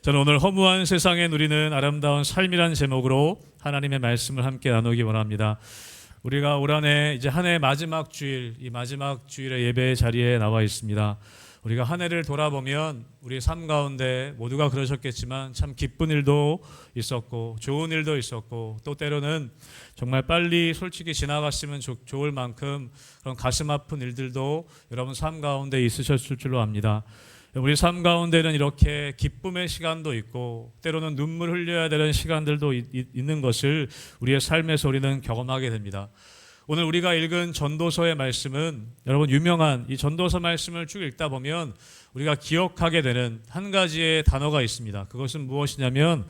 저는 오늘 허무한 세상에 누리는 아름다운 삶이란 제목으로 하나님의 말씀을 함께 나누기 원합니다. 우리가 올 한해 이제 한 해 마지막 주일, 이 마지막 주일의 예배 자리에 나와 있습니다. 우리가 한 해를 돌아보면 우리 삶 가운데 모두가 그러셨겠지만 참 기쁜 일도 있었고 좋은 일도 있었고 또 때로는 정말 빨리 솔직히 지나갔으면 좋을 만큼 그런 가슴 아픈 일들도 여러분 삶 가운데 있으셨을 줄로 압니다. 우리 삶 가운데는 이렇게 기쁨의 시간도 있고 때로는 눈물 흘려야 되는 시간들도 있는 것을 우리의 삶에서 우리는 경험하게 됩니다. 오늘 우리가 읽은 전도서의 말씀은 여러분 유명한 이 전도서 말씀을 쭉 읽다 보면 우리가 기억하게 되는 한 가지의 단어가 있습니다. 그것은 무엇이냐면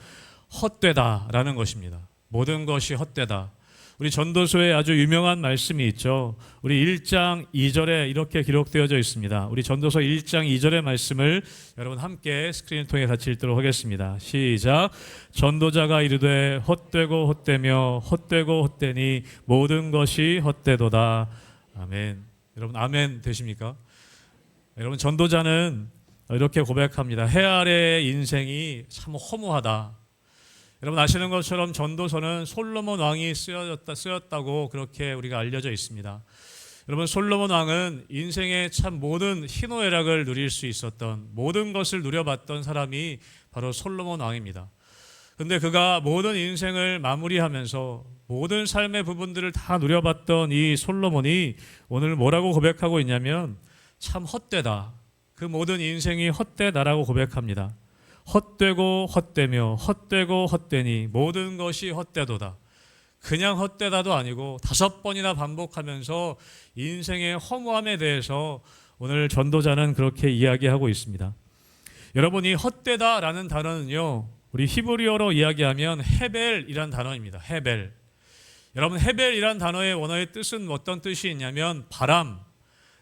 헛되다라는 것입니다. 모든 것이 헛되다. 우리 전도서에 아주 유명한 말씀이 있죠. 우리 1장 2절에 이렇게 기록되어져 있습니다. 우리 전도서 1장 2절의 말씀을 여러분 함께 스크린을 통해 같이 읽도록 하겠습니다. 시작. 전도자가 이르되 헛되고 헛되며 헛되고 헛되니 모든 것이 헛되도다. 아멘. 여러분 아멘 되십니까? 여러분 전도자는 이렇게 고백합니다. 해 아래의 인생이 참 허무하다. 여러분 아시는 것처럼 전도서는 솔로몬 왕이 쓰였다고 그렇게 우리가 알려져 있습니다. 여러분 솔로몬 왕은 인생의 참 모든 희노애락을 누릴 수 있었던 모든 것을 누려봤던 사람이 바로 솔로몬 왕입니다. 그런데 그가 모든 인생을 마무리하면서 모든 삶의 부분들을 다 누려봤던 이 솔로몬이 오늘 뭐라고 고백하고 있냐면 참 헛되다. 그 모든 인생이 헛되다라고 고백합니다. 헛되고 헛되며 헛되고 헛되니 모든 것이 헛되도다. 그냥 헛되다도 아니고 5번이나 반복하면서 인생의 허무함에 대해서 오늘 전도자는 그렇게 이야기하고 있습니다. 여러분 이 헛되다라는 단어는요, 우리 히브리어로 이야기하면 헤벨이란 단어입니다. 헤벨. 여러분 헤벨이란 단어의 원어의 뜻은 어떤 뜻이 있냐면 바람,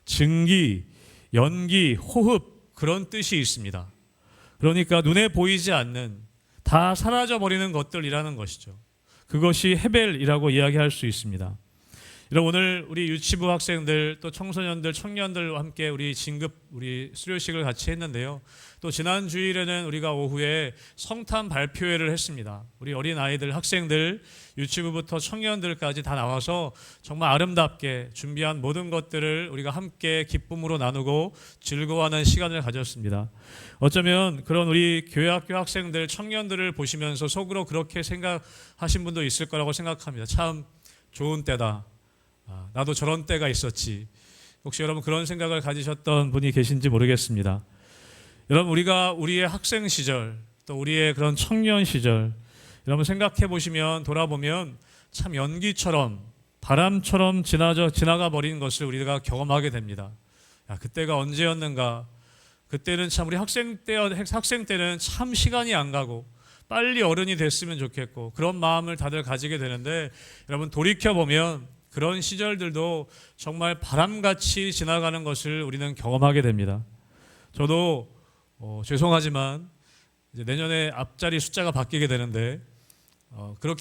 증기, 연기, 호흡 그런 뜻이 있습니다. 그러니까 눈에 보이지 않는 다 사라져버리는 것들이라는 것이죠. 그것이 헤벨이라고 이야기할 수 있습니다. 여러분 오늘 우리 유치부 학생들 또 청소년들 청년들과 함께 우리 우리 수료식을 같이 했는데요. 또 지난 주일에는 우리가 오후에 성탄 발표회를 했습니다. 우리 어린 아이들 학생들 유치부부터 청년들까지 다 나와서 정말 아름답게 준비한 모든 것들을 우리가 함께 기쁨으로 나누고 즐거워하는 시간을 가졌습니다. 어쩌면 그런 우리 교회학교 학생들 청년들을 보시면서 속으로 그렇게 생각하신 분도 있을 거라고 생각합니다. 참 좋은 때다. 나도 저런 때가 있었지. 혹시 여러분 그런 생각을 가지셨던 분이 계신지 모르겠습니다. 여러분 우리가 우리의 학생 시절 또 우리의 그런 청년 시절 여러분 생각해 보시면 돌아보면 참 연기처럼 바람처럼 지나가 버린 것을 우리가 경험하게 됩니다. 그때가 언제였는가? 그때는 참 우리 학생 때는 참 시간이 안 가고 빨리 어른이 됐으면 좋겠고 그런 마음을 다들 가지게 되는데 여러분 돌이켜 보면 그런 시절들도 정말 바람같이 지나가는 것을 우리는 경험하게 됩니다. 저도 죄송하지만 이제 내년에 앞자리 숫자가 바뀌게 되는데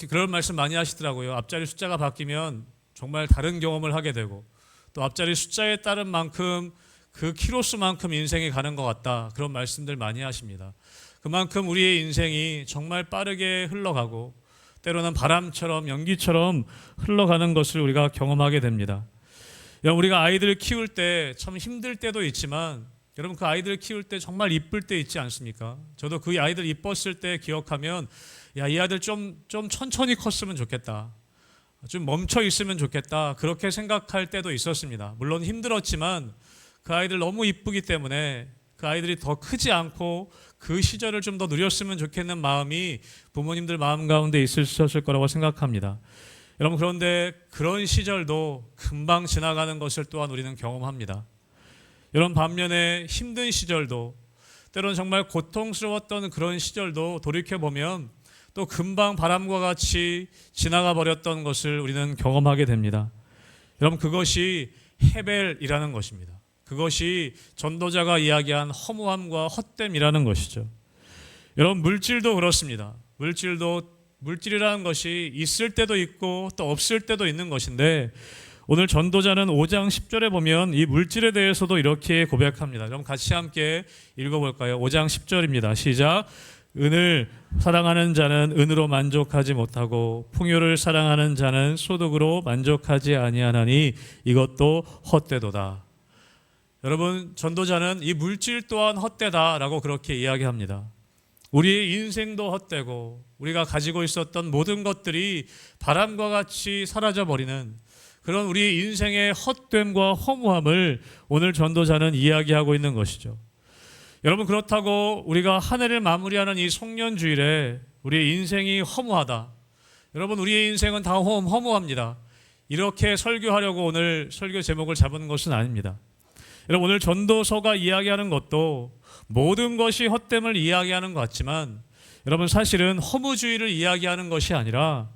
그런 말씀 많이 하시더라고요. 앞자리 숫자가 바뀌면 정말 다른 경험을 하게 되고 또 앞자리 숫자에 따른 만큼 그 키로수만큼 인생이 가는 것 같다. 그런 말씀들 많이 하십니다. 그만큼 우리의 인생이 정말 빠르게 흘러가고 때로는 바람처럼 연기처럼 흘러가는 것을 우리가 경험하게 됩니다. 우리가 아이들을 키울 때 참 힘들 때도 있지만 여러분 그 아이들을 키울 때 정말 이쁠 때 있지 않습니까? 저도 그 아이들 이뻤을 때 기억하면 이 아들 좀 천천히 컸으면 좋겠다. 좀 멈춰 있으면 좋겠다. 그렇게 생각할 때도 있었습니다. 물론 힘들었지만 그 아이들 너무 이쁘기 때문에 그 아이들이 더 크지 않고 그 시절을 좀 더 누렸으면 좋겠는 마음이 부모님들 마음 가운데 있으셨을 거라고 생각합니다. 여러분 그런데 그런 시절도 금방 지나가는 것을 또한 우리는 경험합니다. 여러분 반면에 힘든 시절도 때로는 정말 고통스러웠던 그런 시절도 돌이켜보면 또 금방 바람과 같이 지나가 버렸던 것을 우리는 경험하게 됩니다. 여러분 그것이 헤벨이라는 것입니다. 그것이 전도자가 이야기한 허무함과 헛됨이라는 것이죠. 여러분 물질도 그렇습니다. 물질이라는 것이 있을 때도 있고 또 없을 때도 있는 것인데 오늘 전도자는 5장 10절에 보면 이 물질에 대해서도 이렇게 고백합니다. 그럼 같이 함께 읽어볼까요? 5장 10절입니다. 시작. 은을 사랑하는 자는 은으로 만족하지 못하고 풍요를 사랑하는 자는 소득으로 만족하지 아니하나니 이것도 헛되도다. 여러분, 전도자는 이 물질 또한 헛되다라고 그렇게 이야기합니다. 우리의 인생도 헛되고 우리가 가지고 있었던 모든 것들이 바람과 같이 사라져버리는 그런 우리 인생의 헛됨과 허무함을 오늘 전도자는 이야기하고 있는 것이죠. 여러분, 그렇다고 우리가 한 해를 마무리하는 이 송년주일에 우리의 인생이 허무하다. 여러분, 우리의 인생은 다 허무합니다. 이렇게 설교하려고 오늘 설교 제목을 잡은 것은 아닙니다. 여러분, 오늘 전도서가 이야기하는 것도 모든 것이 헛됨을 이야기하는 것 같지만 여러분, 사실은 허무주의를 이야기하는 것이 아니라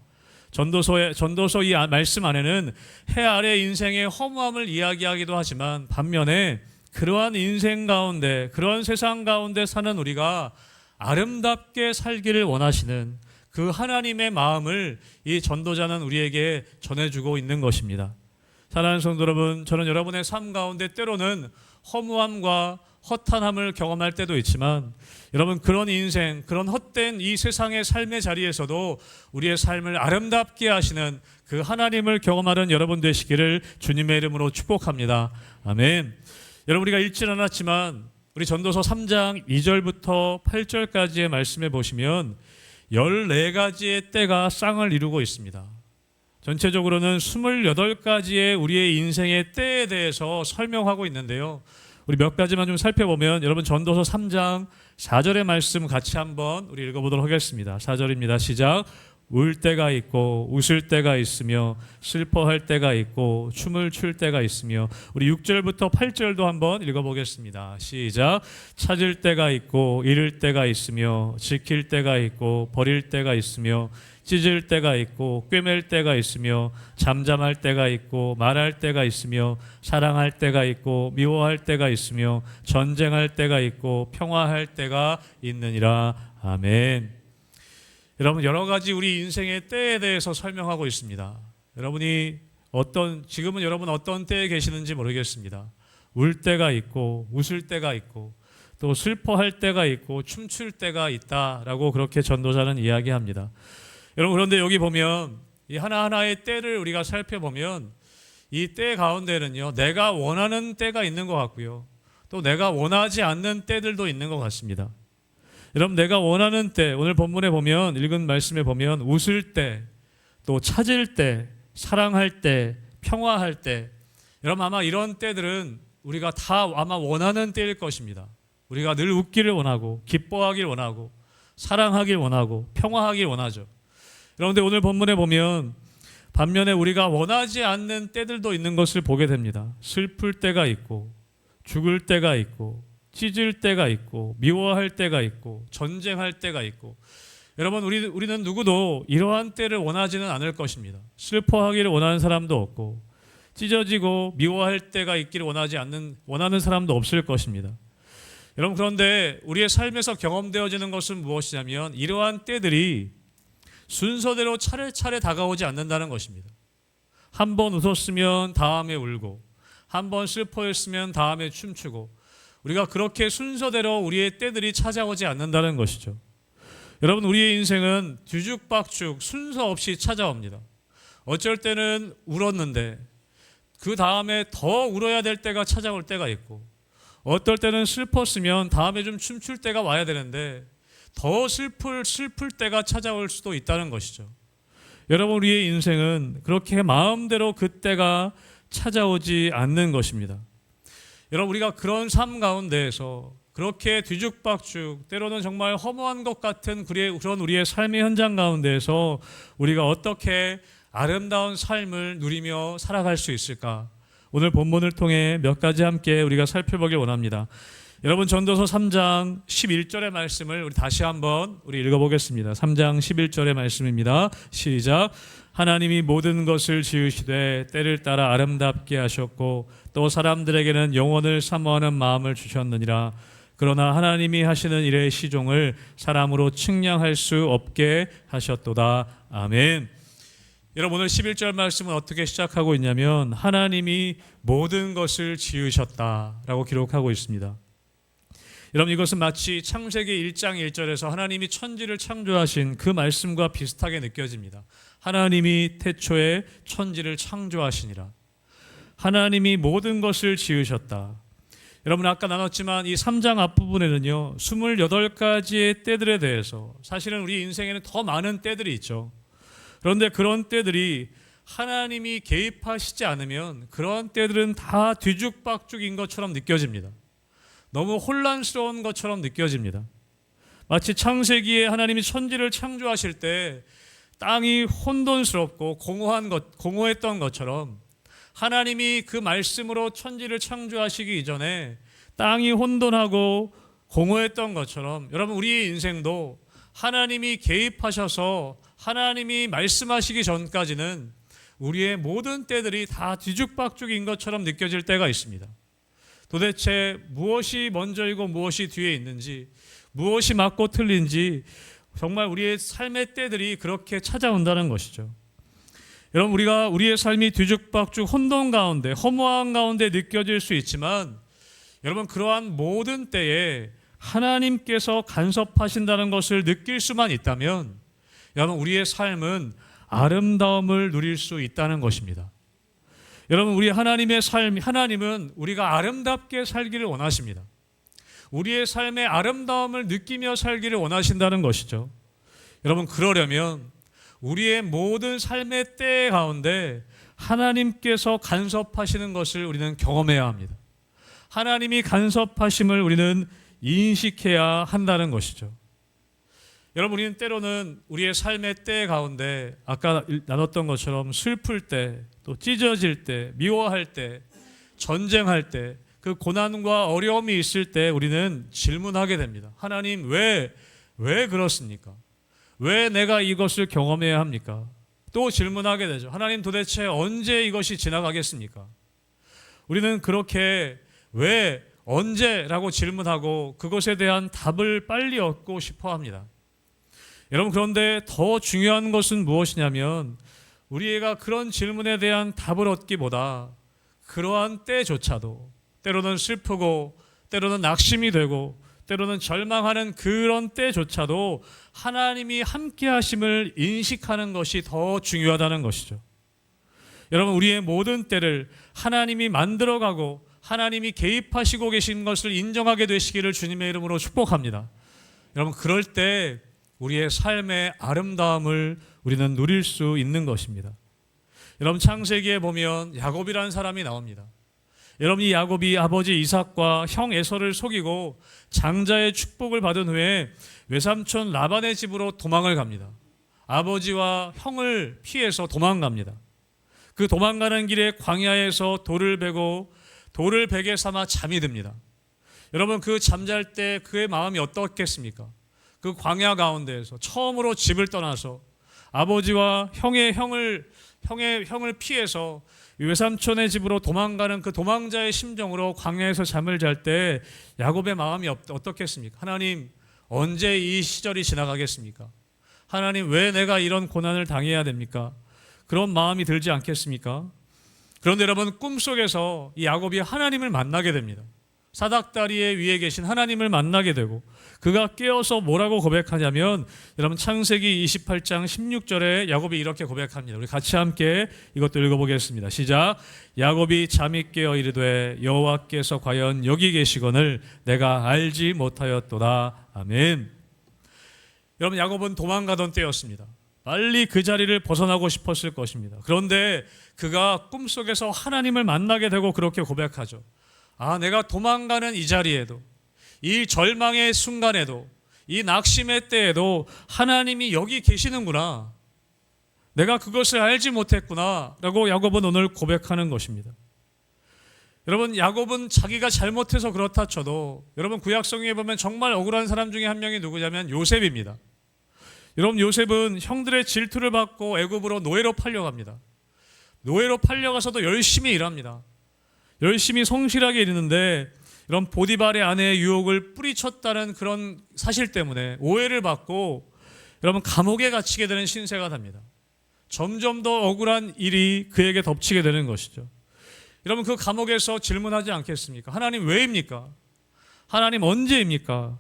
전도서 이 말씀 안에는 해 아래 인생의 허무함을 이야기하기도 하지만 반면에 그러한 인생 가운데, 그런 세상 가운데 사는 우리가 아름답게 살기를 원하시는 그 하나님의 마음을 이 전도자는 우리에게 전해주고 있는 것입니다. 사랑하는 성도 여러분, 저는 여러분의 삶 가운데 때로는 허무함과 허탄함을 경험할 때도 있지만 여러분, 그런 인생, 그런 헛된 이 세상의 삶의 자리에서도 우리의 삶을 아름답게 하시는 그 하나님을 경험하는 여러분 되시기를 주님의 이름으로 축복합니다. 아멘. 여러분, 우리가 읽지는 않았지만 우리 전도서 3장 2절부터 8절까지의 말씀에 보시면 14가지의 때가 쌍을 이루고 있습니다. 전체적으로는 28가지의 우리의 인생의 때에 대해서 설명하고 있는데요. 우리 몇 가지만 좀 살펴보면 여러분, 전도서 3장 4절의 말씀 같이 한번 우리 읽어보도록 하겠습니다. 4절입니다. 시작. 울 때가 있고 웃을 때가 있으며 슬퍼할 때가 있고 춤을 출 때가 있으며, 우리 6절부터 8절도 한번 읽어보겠습니다. 시작. 찾을 때가 있고 잃을 때가 있으며 지킬 때가 있고 버릴 때가 있으며 찢을 때가 있고 꿰맬 때가 있으며 잠잠할 때가 있고 말할 때가 있으며 사랑할 때가 있고 미워할 때가 있으며 전쟁할 때가 있고 평화할 때가 있느니라. 아멘. 여러분, 여러 가지 우리 인생의 때에 대해서 설명하고 있습니다. 지금은 여러분 어떤 때에 계시는지 모르겠습니다. 울 때가 있고 웃을 때가 있고 또 슬퍼할 때가 있고 춤출 때가 있다라고 그렇게 전도자는 이야기합니다. 여러분, 그런데 여기 보면 이 하나하나의 때를 우리가 살펴보면 이 때 가운데는요, 내가 원하는 때가 있는 것 같고요, 또 내가 원하지 않는 때들도 있는 것 같습니다. 여러분, 내가 원하는 때, 오늘 본문에 보면, 읽은 말씀에 보면 웃을 때, 또 찾을 때, 사랑할 때, 평화할 때, 여러분 아마 이런 때들은 우리가 다 아마 원하는 때일 것입니다. 우리가 늘 웃기를 원하고 기뻐하길 원하고 사랑하길 원하고 평화하길 원하죠. 그런데 오늘 본문에 보면 반면에 우리가 원하지 않는 때들도 있는 것을 보게 됩니다. 슬플 때가 있고 죽을 때가 있고 찢을 때가 있고 미워할 때가 있고 전쟁할 때가 있고, 여러분 우리는 누구도 이러한 때를 원하지는 않을 것입니다. 슬퍼하기를 원하는 사람도 없고 찢어지고 미워할 때가 있기를 원하는 사람도 없을 것입니다. 여러분, 그런데 우리의 삶에서 경험되어지는 것은 무엇이냐면 이러한 때들이 순서대로 차례차례 다가오지 않는다는 것입니다. 한 번 웃었으면 다음에 울고, 한 번 슬퍼했으면 다음에 춤추고, 우리가 그렇게 순서대로 우리의 때들이 찾아오지 않는다는 것이죠. 여러분, 우리의 인생은 뒤죽박죽 순서 없이 찾아옵니다. 어쩔 때는 울었는데 그 다음에 더 울어야 될 때가 찾아올 때가 있고, 어떨 때는 슬펐으면 다음에 좀 춤출 때가 와야 되는데 더 슬플 때가 찾아올 수도 있다는 것이죠. 여러분, 우리의 인생은 그렇게 마음대로 그때가 찾아오지 않는 것입니다. 여러분, 우리가 그런 삶 가운데에서 그렇게 뒤죽박죽, 때로는 정말 허무한 것 같은 그런 우리의 삶의 현장 가운데에서 우리가 어떻게 아름다운 삶을 누리며 살아갈 수 있을까? 오늘 본문을 통해 몇 가지 함께 우리가 살펴보길 원합니다. 여러분, 전도서 3장 11절의 말씀을 우리 다시 한번 읽어보겠습니다. 3장 11절의 말씀입니다. 시작. 하나님이 모든 것을 지으시되 때를 따라 아름답게 하셨고 또 사람들에게는 영원을 사모하는 마음을 주셨느니라. 그러나 하나님이 하시는 일의 시종을 사람으로 측량할 수 없게 하셨도다. 아멘. 여러분, 오늘 11절 말씀은 어떻게 시작하고 있냐면 하나님이 모든 것을 지으셨다라고 기록하고 있습니다. 여러분, 이것은 마치 창세기 1장 1절에서 하나님이 천지를 창조하신 그 말씀과 비슷하게 느껴집니다. 하나님이 태초에 천지를 창조하시니라. 하나님이 모든 것을 지으셨다. 여러분, 아까 나눴지만 이 3장 앞부분에는요 28가지의 때들에 대해서, 사실은 우리 인생에는 더 많은 때들이 있죠. 그런데 그런 때들이 하나님이 개입하시지 않으면 그런 때들은 다 뒤죽박죽인 것처럼 느껴집니다. 너무 혼란스러운 것처럼 느껴집니다. 마치 창세기에 하나님이 천지를 창조하실 때 땅이 혼돈스럽고 공허했던 것처럼, 하나님이 그 말씀으로 천지를 창조하시기 이전에 땅이 혼돈하고 공허했던 것처럼, 여러분, 우리의 인생도 하나님이 개입하셔서 하나님이 말씀하시기 전까지는 우리의 모든 때들이 다 뒤죽박죽인 것처럼 느껴질 때가 있습니다. 도대체 무엇이 먼저이고 무엇이 뒤에 있는지, 무엇이 맞고 틀린지, 정말 우리의 삶의 때들이 그렇게 찾아온다는 것이죠. 여러분, 우리의 삶이 뒤죽박죽 혼돈 가운데, 허무한 가운데 느껴질 수 있지만, 여러분, 그러한 모든 때에 하나님께서 간섭하신다는 것을 느낄 수만 있다면, 여러분, 우리의 삶은 아름다움을 누릴 수 있다는 것입니다. 여러분, 우리 하나님의 삶, 하나님은 우리가 아름답게 살기를 원하십니다. 우리의 삶의 아름다움을 느끼며 살기를 원하신다는 것이죠. 여러분, 그러려면 우리의 모든 삶의 때 가운데 하나님께서 간섭하시는 것을 우리는 경험해야 합니다. 하나님이 간섭하심을 우리는 인식해야 한다는 것이죠. 여러분, 우리는 때로는 우리의 삶의 때 가운데 아까 나눴던 것처럼 슬플 때, 또 찢어질 때, 미워할 때, 전쟁할 때, 그 고난과 어려움이 있을 때 우리는 질문하게 됩니다. 하나님, 왜 그렇습니까? 왜 내가 이것을 경험해야 합니까? 또 질문하게 되죠. 하나님, 도대체 언제 이것이 지나가겠습니까? 우리는 그렇게 왜, 언제라고 질문하고 그것에 대한 답을 빨리 얻고 싶어 합니다. 여러분, 그런데 더 중요한 것은 무엇이냐면, 우리가 그런 질문에 대한 답을 얻기보다 그러한 때조차도, 때로는 슬프고 때로는 낙심이 되고 때로는 절망하는 그런 때조차도 하나님이 함께 하심을 인식하는 것이 더 중요하다는 것이죠. 여러분, 우리의 모든 때를 하나님이 만들어가고 하나님이 개입하시고 계신 것을 인정하게 되시기를 주님의 이름으로 축복합니다. 여러분, 그럴 때 우리의 삶의 아름다움을 우리는 누릴 수 있는 것입니다. 여러분, 창세기에 보면 야곱이라는 사람이 나옵니다. 여러분, 이 야곱이 아버지 이삭과 형 에서를 속이고 장자의 축복을 받은 후에 외삼촌 라반의 집으로 도망을 갑니다. 아버지와 형을 피해서 도망갑니다. 그 도망가는 길에 광야에서 돌을 베고 돌을 베개 삼아 잠이 듭니다. 여러분, 그 잠잘 때 그의 마음이 어떻겠습니까? 그 광야 가운데에서 처음으로 집을 떠나서 아버지와 형의 형을 피해서 외삼촌의 집으로 도망가는 그 도망자의 심정으로 광야에서 잠을 잘 때 야곱의 마음이 어떻겠습니까? 하나님, 언제 이 시절이 지나가겠습니까? 하나님, 왜 내가 이런 고난을 당해야 됩니까? 그런 마음이 들지 않겠습니까? 그런데 여러분, 꿈속에서 이 야곱이 하나님을 만나게 됩니다. 사닥다리 위에 계신 하나님을 만나게 되고, 그가 깨어서 뭐라고 고백하냐면, 여러분, 창세기 28장 16절에 야곱이 이렇게 고백합니다. 우리 같이 함께 이것도 읽어보겠습니다. 시작. 야곱이 잠이 깨어 이르되 여호와께서 과연 여기 계시거늘 내가 알지 못하였도다. 아멘. 여러분, 야곱은 도망가던 때였습니다. 빨리 그 자리를 벗어나고 싶었을 것입니다. 그런데 그가 꿈속에서 하나님을 만나게 되고 그렇게 고백하죠. 아, 내가 도망가는 이 자리에도, 이 절망의 순간에도, 이 낙심의 때에도 하나님이 여기 계시는구나, 내가 그것을 알지 못했구나 라고 야곱은 오늘 고백하는 것입니다. 여러분, 야곱은 자기가 잘못해서 그렇다 쳐도, 여러분, 구약성경에 보면 정말 억울한 사람 중에 한 명이 누구냐면 요셉입니다. 여러분, 요셉은 형들의 질투를 받고 애굽으로 노예로 팔려갑니다. 노예로 팔려가서도 열심히 일합니다. 열심히 성실하게 일했는데, 이런 보디발의 아내의 유혹을 뿌리쳤다는 그런 사실 때문에 오해를 받고 여러분, 감옥에 갇히게 되는 신세가 됩니다. 점점 더 억울한 일이 그에게 덮치게 되는 것이죠. 여러분, 그 감옥에서 질문하지 않겠습니까? 하나님, 왜입니까? 하나님 언제입니까?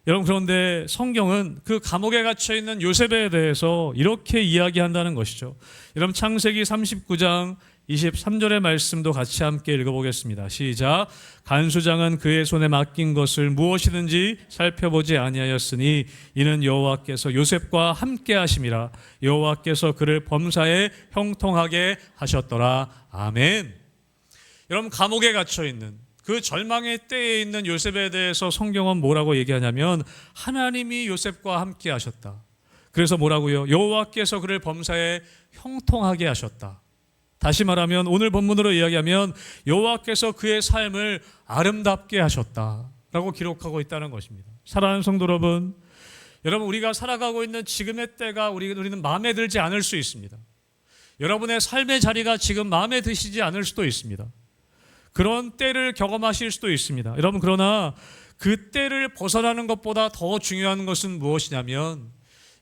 여러분, 그런데 성경은 그 감옥에 갇혀 있는 요셉에 대해서 이렇게 이야기한다는 것이죠. 여러분, 창세기 39장 23절의 말씀도 같이 함께 읽어보겠습니다. 시작. 간수장은 그의 손에 맡긴 것을 무엇이든지 살펴보지 아니하였으니 이는 여호와께서 요셉과 함께 하심이라. 여호와께서 그를 범사에 형통하게 하셨더라. 아멘. 여러분, 감옥에 갇혀 있는 그 절망의 때에 있는 요셉에 대해서 성경은 뭐라고 얘기하냐면 하나님이 요셉과 함께 하셨다. 그래서 뭐라고요? 여호와께서 그를 범사에 형통하게 하셨다. 다시 말하면 오늘 본문으로 이야기하면 여호와께서 그의 삶을 아름답게 하셨다라고 기록하고 있다는 것입니다. 사랑하는 성도 여러분, 우리가 살아가고 있는 지금의 때가 우리는 마음에 들지 않을 수 있습니다. 여러분의 삶의 자리가 지금 마음에 드시지 않을 수도 있습니다. 그런 때를 경험하실 수도 있습니다. 여러분, 그러나 그 때를 벗어나는 것보다 더 중요한 것은 무엇이냐면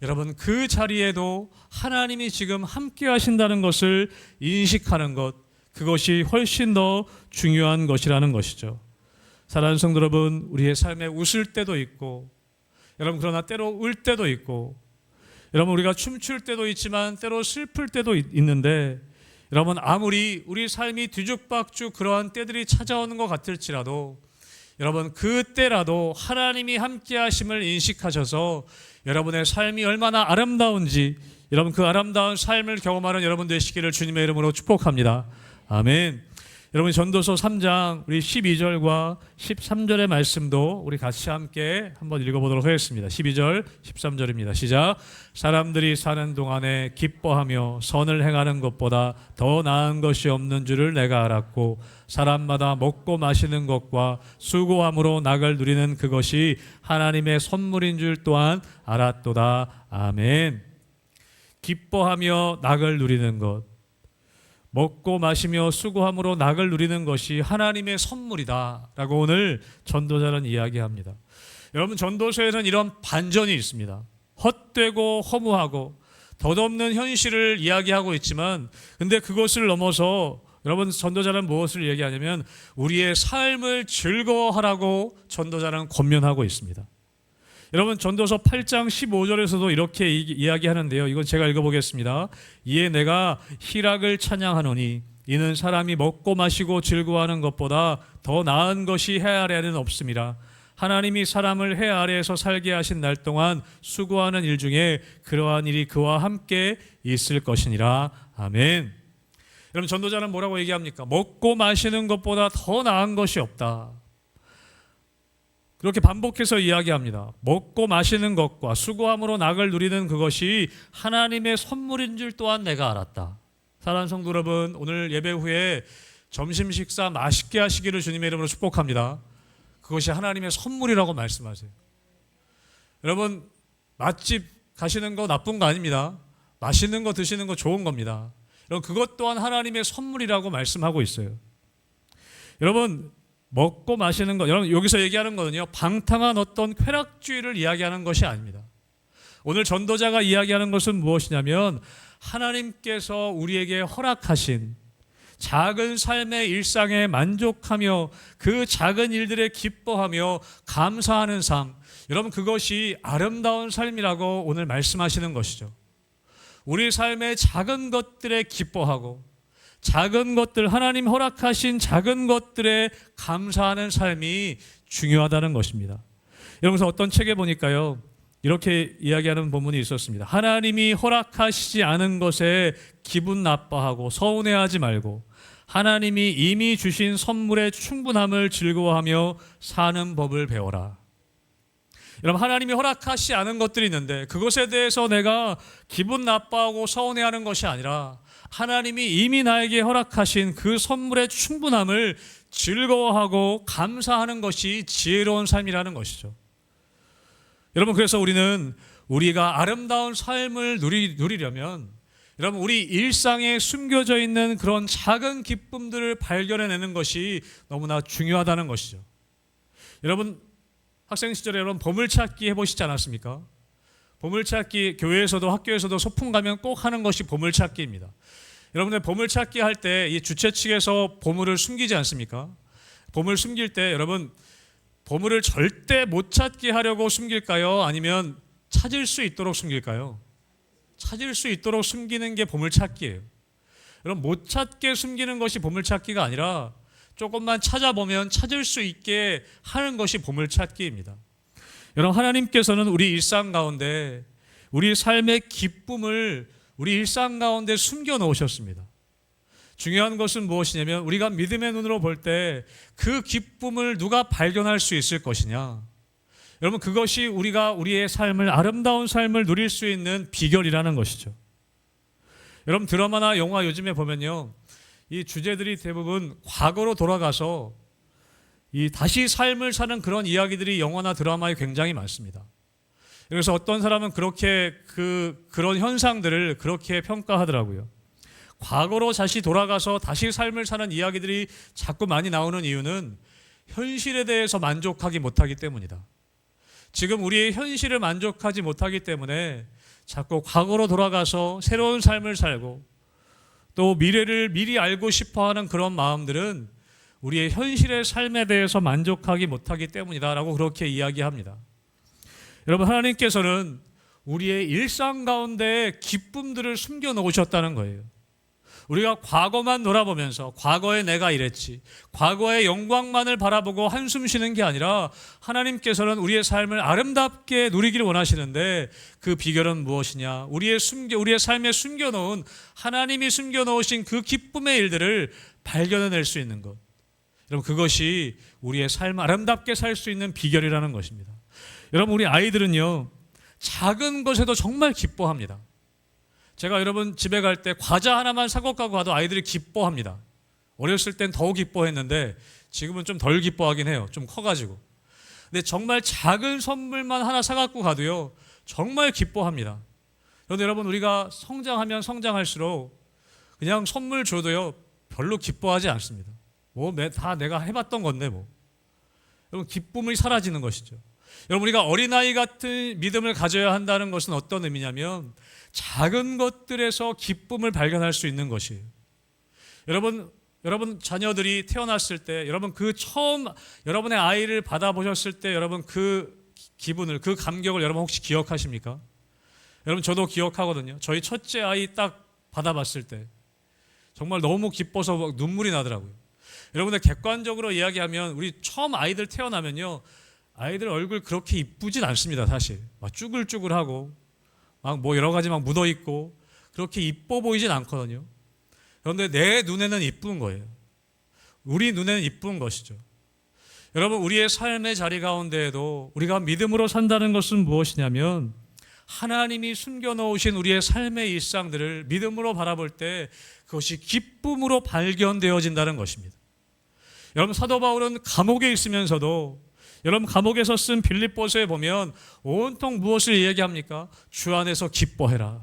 여러분, 그 자리에도 하나님이 지금 함께 하신다는 것을 인식하는 것, 그것이 훨씬 더 중요한 것이라는 것이죠. 사랑하는 성도 여러분, 우리의 삶에 웃을 때도 있고, 여러분, 그러나 때로 울 때도 있고, 여러분, 우리가 춤출 때도 있지만 때로 슬플 때도 있는데, 여러분, 아무리 우리 삶이 뒤죽박죽 그러한 때들이 찾아오는 것 같을지라도 여러분, 그때라도 하나님이 함께 하심을 인식하셔서 여러분의 삶이 얼마나 아름다운지, 여러분, 그 아름다운 삶을 경험하는 여러분 되시기를 주님의 이름으로 축복합니다. 아멘. 여러분, 전도서 3장 우리 12절과 13절의 말씀도 우리 같이 함께 한번 읽어보도록 하겠습니다. 12절 13절입니다. 시작. 사람들이 사는 동안에 기뻐하며 선을 행하는 것보다 더 나은 것이 없는 줄을 내가 알았고 사람마다 먹고 마시는 것과 수고함으로 낙을 누리는 그것이 하나님의 선물인 줄 또한 알았도다. 아멘. 기뻐하며 낙을 누리는 것, 먹고 마시며 수고함으로 낙을 누리는 것이 하나님의 선물이다 라고 오늘 전도자는 이야기합니다. 여러분, 전도서에는 이런 반전이 있습니다. 헛되고 허무하고 덧없는 현실을 이야기하고 있지만, 근데 그것을 넘어서 여러분, 전도자는 무엇을 얘기하냐면 우리의 삶을 즐거워하라고 전도자는 권면하고 있습니다. 여러분, 전도서 8장 15절에서도 이렇게 이야기하는데요. 이건 제가 읽어보겠습니다. 이에 내가 희락을 찬양하노니 이는 사람이 먹고 마시고 즐거워하는 것보다 더 나은 것이 해 아래에는 없음이라. 하나님이 사람을 해 아래에서 살게 하신 날 동안 수고하는 일 중에 그러한 일이 그와 함께 있을 것이니라. 아멘. 여러분, 전도자는 뭐라고 얘기합니까? 먹고 마시는 것보다 더 나은 것이 없다. 그렇게 반복해서 이야기합니다. 먹고 마시는 것과 수고함으로 낙을 누리는 그것이 하나님의 선물인 줄 또한 내가 알았다. 사랑하는 성도 여러분, 오늘 예배 후에 점심 식사 맛있게 하시기를 주님의 이름으로 축복합니다. 그것이 하나님의 선물이라고 말씀하세요. 여러분, 맛집 가시는 거 나쁜 거 아닙니다. 맛있는 거 드시는 거 좋은 겁니다. 여러분, 그것 또한 하나님의 선물이라고 말씀하고 있어요. 여러분, 먹고 마시는 것, 여러분, 여기서 얘기하는 거는요, 방탕한 어떤 쾌락주의를 이야기하는 것이 아닙니다. 오늘 전도자가 이야기하는 것은 무엇이냐면 하나님께서 우리에게 허락하신 작은 삶의 일상에 만족하며 그 작은 일들에 기뻐하며 감사하는 삶, 여러분, 그것이 아름다운 삶이라고 오늘 말씀하시는 것이죠. 우리 삶의 작은 것들에 기뻐하고 작은 것들, 하나님 허락하신 작은 것들에 감사하는 삶이 중요하다는 것입니다. 여러분, 어떤 책에 보니까요, 이렇게 이야기하는 본문이 있었습니다. 하나님이 허락하시지 않은 것에 기분 나빠하고 서운해하지 말고 하나님이 이미 주신 선물의 충분함을 즐거워하며 사는 법을 배워라. 여러분, 하나님이 허락하시지 않은 것들이 있는데 그것에 대해서 내가 기분 나빠하고 서운해하는 것이 아니라 하나님이 이미 나에게 허락하신 그 선물의 충분함을 즐거워하고 감사하는 것이 지혜로운 삶이라는 것이죠. 여러분, 그래서 우리가 아름다운 삶을 누리려면 여러분, 우리 일상에 숨겨져 있는 그런 작은 기쁨들을 발견해내는 것이 너무나 중요하다는 것이죠. 여러분, 학생 시절에 여러분 보물찾기 해보시지 않았습니까? 보물찾기, 교회에서도 학교에서도 소풍 가면 꼭 하는 것이 보물찾기입니다. 여러분들 보물찾기 할 때 이 주최 측에서 보물을 숨기지 않습니까? 보물 숨길 때 여러분 보물을 절대 못 찾게 하려고 숨길까요? 아니면 찾을 수 있도록 숨길까요? 찾을 수 있도록 숨기는 게 보물찾기예요. 여러분, 못 찾게 숨기는 것이 보물찾기가 아니라 조금만 찾아보면 찾을 수 있게 하는 것이 보물찾기입니다. 여러분, 하나님께서는 우리 일상 가운데 우리 삶의 기쁨을 우리 일상 가운데 숨겨 놓으셨습니다. 중요한 것은 무엇이냐면 우리가 믿음의 눈으로 볼 때 그 기쁨을 누가 발견할 수 있을 것이냐. 여러분, 그것이 우리가 우리의 삶을, 아름다운 삶을 누릴 수 있는 비결이라는 것이죠. 여러분, 드라마나 영화 요즘에 보면요, 이 주제들이 대부분 과거로 돌아가서 이 다시 삶을 사는 그런 이야기들이 영화나 드라마에 굉장히 많습니다. 그래서 어떤 사람은 그렇게 그런 현상들을 그렇게 평가하더라고요. 과거로 다시 돌아가서 다시 삶을 사는 이야기들이 자꾸 많이 나오는 이유는 현실에 대해서 만족하기 못하기 때문이다. 지금 우리의 현실을 만족하지 못하기 때문에 자꾸 과거로 돌아가서 새로운 삶을 살고 또 미래를 미리 알고 싶어하는 그런 마음들은 우리의 현실의 삶에 대해서 만족하기 못하기 때문이다라고 그렇게 이야기합니다. 여러분, 하나님께서는 우리의 일상 가운데 기쁨들을 숨겨 놓으셨다는 거예요. 우리가 과거만 돌아보면서 과거에 내가 이랬지, 과거의 영광만을 바라보고 한숨 쉬는 게 아니라 하나님께서는 우리의 삶을 아름답게 누리기를 원하시는데 그 비결은 무엇이냐? 우리의 삶에 숨겨놓은, 하나님이 숨겨놓으신 그 기쁨의 일들을 발견해낼 수 있는 것. 여러분, 그것이 우리의 삶을 아름답게 살 수 있는 비결이라는 것입니다. 여러분, 우리 아이들은요, 작은 것에도 정말 기뻐합니다. 제가 여러분 집에 갈 때 과자 하나만 사고 가고 가도 아이들이 기뻐합니다. 어렸을 땐 더욱 기뻐했는데 지금은 좀 덜 기뻐하긴 해요. 좀 커가지고. 근데 정말 작은 선물만 하나 사갖고 가도요, 정말 기뻐합니다. 그런데 여러분, 우리가 성장하면 성장할수록 그냥 선물 줘도요, 별로 기뻐하지 않습니다. 다 내가 해봤던 건데 뭐. 여러분, 기쁨이 사라지는 것이죠. 여러분, 우리가 어린아이 같은 믿음을 가져야 한다는 것은 어떤 의미냐면 작은 것들에서 기쁨을 발견할 수 있는 것이에요. 여러분 자녀들이 태어났을 때, 여러분 처음 여러분의 아이를 받아보셨을 때 여러분 그 기분을, 그 감격을 여러분 혹시 기억하십니까? 여러분, 저도 기억하거든요. 저희 첫째 아이 딱 받아봤을 때 정말 너무 기뻐서 막 눈물이 나더라고요. 여러분들, 객관적으로 이야기하면 우리 처음 아이들 태어나면요, 아이들 얼굴 그렇게 이쁘진 않습니다. 사실 막 쭈글쭈글하고 막 뭐 여러 가지 막 묻어 있고 그렇게 이뻐 보이진 않거든요. 그런데 내 눈에는 이쁜 거예요. 우리 눈에는 이쁜 것이죠. 여러분, 우리의 삶의 자리 가운데에도 우리가 믿음으로 산다는 것은 무엇이냐면 하나님이 숨겨놓으신 우리의 삶의 일상들을 믿음으로 바라볼 때 그것이 기쁨으로 발견되어진다는 것입니다. 여러분, 사도 바울은 감옥에 있으면서도, 여러분, 감옥에서 쓴 빌립보서에 보면 온통 무엇을 이야기합니까? 주 안에서 기뻐해라,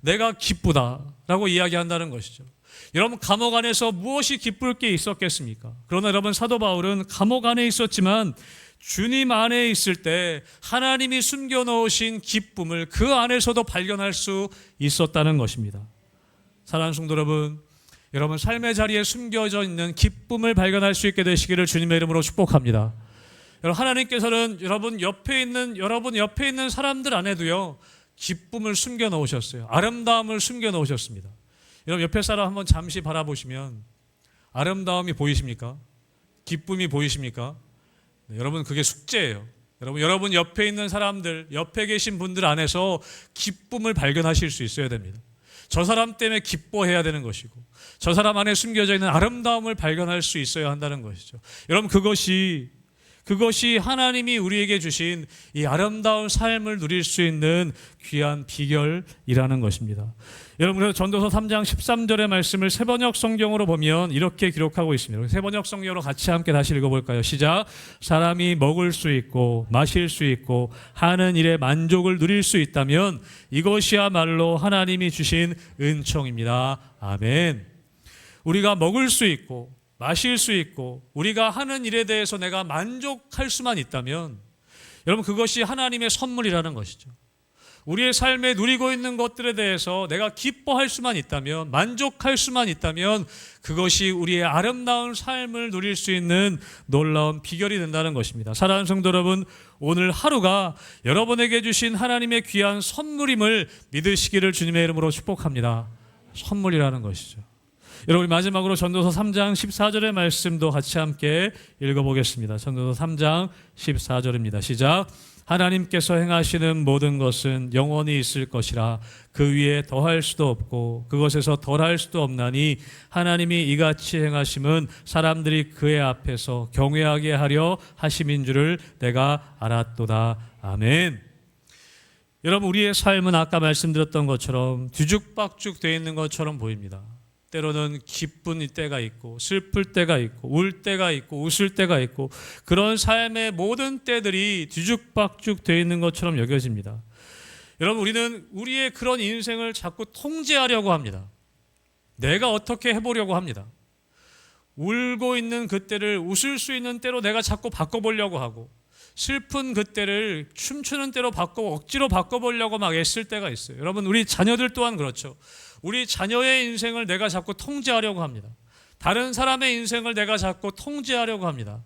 내가 기쁘다라고 이야기한다는 것이죠. 여러분, 감옥 안에서 무엇이 기쁠 게 있었겠습니까? 그러나 여러분, 사도 바울은 감옥 안에 있었지만 주님 안에 있을 때 하나님이 숨겨놓으신 기쁨을 그 안에서도 발견할 수 있었다는 것입니다. 사랑하는 성도 여러분, 여러분 삶의 자리에 숨겨져 있는 기쁨을 발견할 수 있게 되시기를 주님의 이름으로 축복합니다. 여러분, 하나님께서는 여러분 옆에 있는 사람들 안에도요, 기쁨을 숨겨 놓으셨어요. 아름다움을 숨겨 놓으셨습니다. 여러분, 옆에 사람 한번 잠시 바라보시면 아름다움이 보이십니까? 기쁨이 보이십니까? 네, 여러분, 그게 숙제예요. 여러분 옆에 있는 사람들, 옆에 계신 분들 안에서 기쁨을 발견하실 수 있어야 됩니다. 저 사람 때문에 기뻐해야 되는 것이고, 저 사람 안에 숨겨져 있는 아름다움을 발견할 수 있어야 한다는 것이죠. 여러분, 그것이 하나님이 우리에게 주신 이 아름다운 삶을 누릴 수 있는 귀한 비결이라는 것입니다. 여러분, 그래서 전도서 3장 13절의 말씀을 세번역 성경으로 보면 이렇게 기록하고 있습니다. 세번역 성경으로 같이 함께 다시 읽어볼까요? 시작. 사람이 먹을 수 있고 마실 수 있고 하는 일에 만족을 누릴 수 있다면 이것이야말로 하나님이 주신 은총입니다. 아멘. 우리가 먹을 수 있고 마실 수 있고 우리가 하는 일에 대해서 내가 만족할 수만 있다면 여러분, 그것이 하나님의 선물이라는 것이죠. 우리의 삶에 누리고 있는 것들에 대해서 내가 기뻐할 수만 있다면, 만족할 수만 있다면 그것이 우리의 아름다운 삶을 누릴 수 있는 놀라운 비결이 된다는 것입니다. 사랑하는 성도 여러분, 오늘 하루가 여러분에게 주신 하나님의 귀한 선물임을 믿으시기를 주님의 이름으로 축복합니다. 선물이라는 것이죠. 여러분, 마지막으로 전도서 3장 14절의 말씀도 같이 함께 읽어보겠습니다. 전도서 3장 14절입니다. 시작. 하나님께서 행하시는 모든 것은 영원히 있을 것이라 그 위에 더할 수도 없고 그것에서 덜할 수도 없나니 하나님이 이같이 행하심은 사람들이 그의 앞에서 경외하게 하려 하심인 줄을 내가 알았도다. 아멘. 여러분, 우리의 삶은 아까 말씀드렸던 것처럼 뒤죽박죽 되어 있는 것처럼 보입니다. 때로는 기쁜 때가 있고 슬플 때가 있고 울 때가 있고 웃을 때가 있고 그런 삶의 모든 때들이 뒤죽박죽 되어 있는 것처럼 여겨집니다. 여러분, 우리는 우리의 그런 인생을 자꾸 통제하려고 합니다. 내가 어떻게 해보려고 합니다. 울고 있는 그때를 웃을 수 있는 때로 내가 자꾸 바꿔보려고 하고 슬픈 그때를 춤추는 때로 억지로 바꿔보려고 막 애쓸 때가 있어요. 여러분, 우리 자녀들 또한 그렇죠. 우리 자녀의 인생을 내가 자꾸 통제하려고 합니다. 다른 사람의 인생을 내가 자꾸 통제하려고 합니다.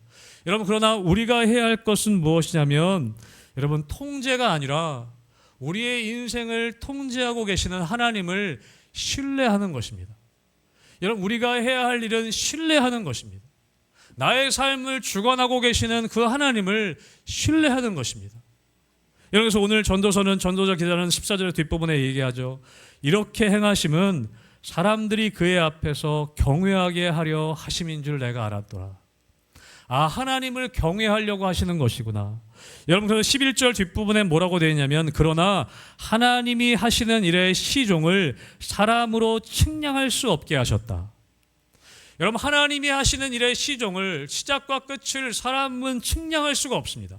여러분, 그러나 우리가 해야 할 것은 무엇이냐면, 여러분, 통제가 아니라 우리의 인생을 통제하고 계시는 하나님을 신뢰하는 것입니다. 여러분, 우리가 해야 할 일은 신뢰하는 것입니다. 나의 삶을 주관하고 계시는 그 하나님을 신뢰하는 것입니다. 여기서 오늘 전도서는 전도자 기자는 14절의 뒷부분에 얘기하죠. 이렇게 행하심은 사람들이 그의 앞에서 경외하게 하려 하심인 줄 내가 알았더라. 아, 하나님을 경외하려고 하시는 것이구나. 여러분, 그 11절 뒷부분에 뭐라고 되어 있냐면, 그러나 하나님이 하시는 일의 시종을 사람으로 측량할 수 없게 하셨다. 여러분, 하나님이 하시는 일의 시종을, 시작과 끝을 사람은 측량할 수가 없습니다.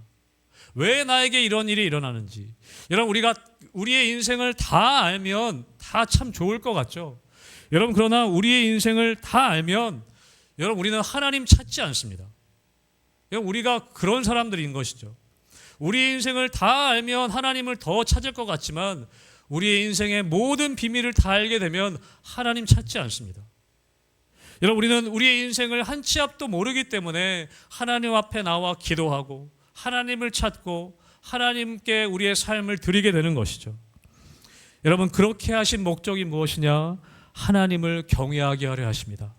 왜 나에게 이런 일이 일어나는지. 여러분, 우리가 우리의 인생을 다 알면 다 참 좋을 것 같죠. 여러분, 그러나 우리의 인생을 다 알면 여러분, 우리는 하나님 찾지 않습니다. 여러분, 우리가 그런 사람들인 것이죠. 우리의 인생을 다 알면 하나님을 더 찾을 것 같지만 우리의 인생의 모든 비밀을 다 알게 되면 하나님 찾지 않습니다. 여러분, 우리는 우리의 인생을 한 치 앞도 모르기 때문에 하나님 앞에 나와 기도하고 하나님을 찾고 하나님께 우리의 삶을 드리게 되는 것이죠. 여러분, 그렇게 하신 목적이 무엇이냐? 하나님을 경외하게 하려 하십니다.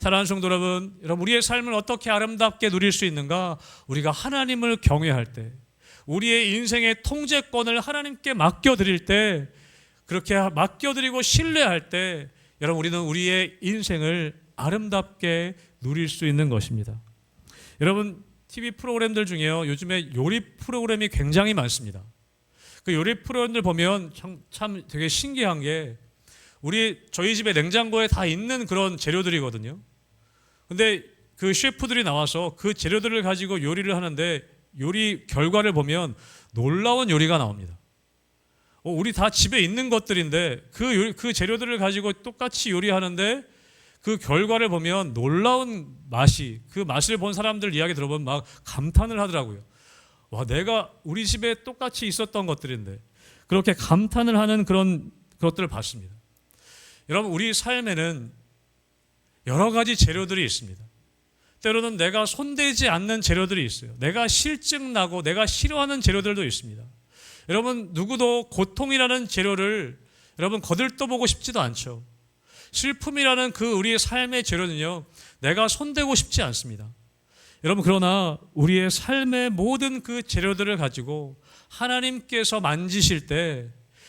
사랑하는 성도 여러분, 우리의 삶을 어떻게 아름답게 누릴 수 있는가? 우리가 하나님을 경외할 때, 우리의 인생의 통제권을 하나님께 맡겨드릴 때, 그렇게 맡겨드리고 신뢰할 때, 여러분, 우리는 우리의 인생을 아름답게 누릴 수 있는 것입니다. 여러분, TV 프로그램들 중에요, 요즘에 요리 프로그램이 굉장히 많습니다. 그 요리 프로그램들 보면 참 되게 신기한 게, 저희 집에 냉장고에 다 있는 그런 재료들이거든요. 근데 그 셰프들이 나와서 그 재료들을 가지고 요리를 하는데 요리 결과를 보면 놀라운 요리가 나옵니다. 우리 다 집에 있는 것들인데 그 재료들을 가지고 똑같이 요리하는데 그 결과를 보면 놀라운 맛이, 그 맛을 본 사람들 이야기 들어보면 막 감탄을 하더라고요. 와, 내가 우리 집에 똑같이 있었던 것들인데, 그렇게 감탄을 하는 그런 것들을 봤습니다. 여러분, 우리 삶에는 여러 가지 재료들이 있습니다. 때로는 내가 손대지 않는 재료들이 있어요. 내가 실증나고 내가 싫어하는 재료들도 있습니다. 여러분, 누구도 고통이라는 재료를 여러분 거들떠보고 싶지도 않죠. 슬픔이라는 그 우리의 삶의 재료는요, 내가 손대고 싶지 않습니다. 여러분, 그러나 우리의 삶의 모든 그 재료들을 가지고 하나님께서 만지실 때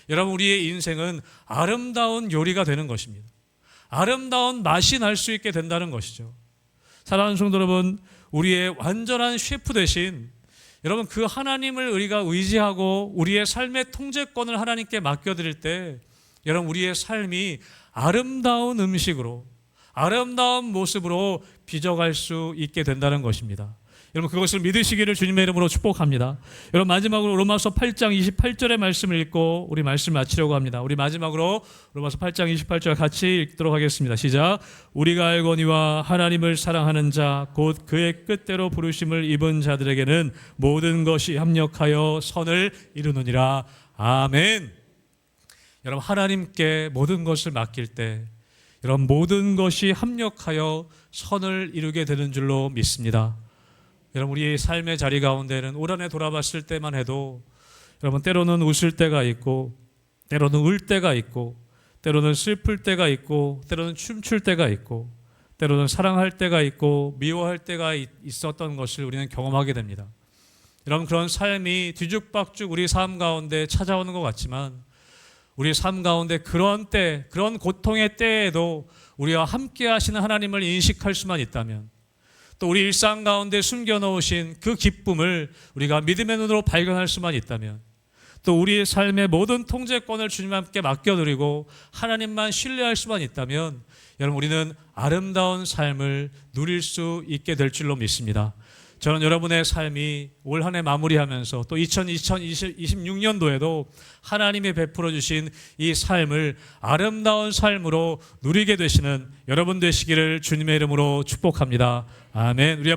여러분, 우리의 인생은 아름다운 요리가 되는 것입니다. 아름다운 맛이 날 수 있게 된다는 것이죠. 사랑하는 성도 여러분, 우리의 완전한 셰프 대신 여러분, 그 하나님을 우리가 의지하고 우리의 삶의 통제권을 하나님께 맡겨드릴 때 여러분, 우리의 삶이 아름다운 음식으로, 아름다운 모습으로 빚어갈 수 있게 된다는 것입니다. 여러분, 그것을 믿으시기를 주님의 이름으로 축복합니다. 여러분, 마지막으로 로마서 8장 28절의 말씀을 읽고 우리 말씀 마치려고 합니다. 우리 마지막으로 로마서 8장 28절 같이 읽도록 하겠습니다. 시작. 우리가 알거니와 하나님을 사랑하는 자 곧 그의 뜻대로 부르심을 입은 자들에게는 모든 것이 합력하여 선을 이루느니라. 아멘. 여러분, 하나님께 모든 것을 맡길 때 여러분 모든 것이 합력하여 선을 이루게 되는 줄로 믿습니다. 여러분, 우리의 삶의 자리 가운데는 올 한 해 돌아봤을 때만 해도 여러분 때로는 웃을 때가 있고 때로는 울 때가 있고 때로는 슬플 때가 있고 때로는 춤출 때가 있고 때로는 사랑할 때가 있고 미워할 때가 있었던 것을 우리는 경험하게 됩니다. 여러분, 그런 삶이 뒤죽박죽 우리 삶 가운데 찾아오는 것 같지만 우리 삶 가운데 그런 때, 그런 고통의 때에도 우리와 함께 하시는 하나님을 인식할 수만 있다면, 또 우리 일상 가운데 숨겨놓으신 그 기쁨을 우리가 믿음의 눈으로 발견할 수만 있다면, 또 우리의 삶의 모든 통제권을 주님께 맡겨드리고 하나님만 신뢰할 수만 있다면, 여러분, 우리는 아름다운 삶을 누릴 수 있게 될 줄로 믿습니다. 저는 여러분의 삶이 올 한 해 마무리하면서 또 2026년도에도 하나님이 베풀어 주신 이 삶을 아름다운 삶으로 누리게 되시는 여러분 되시기를 주님의 이름으로 축복합니다. 아멘. 우리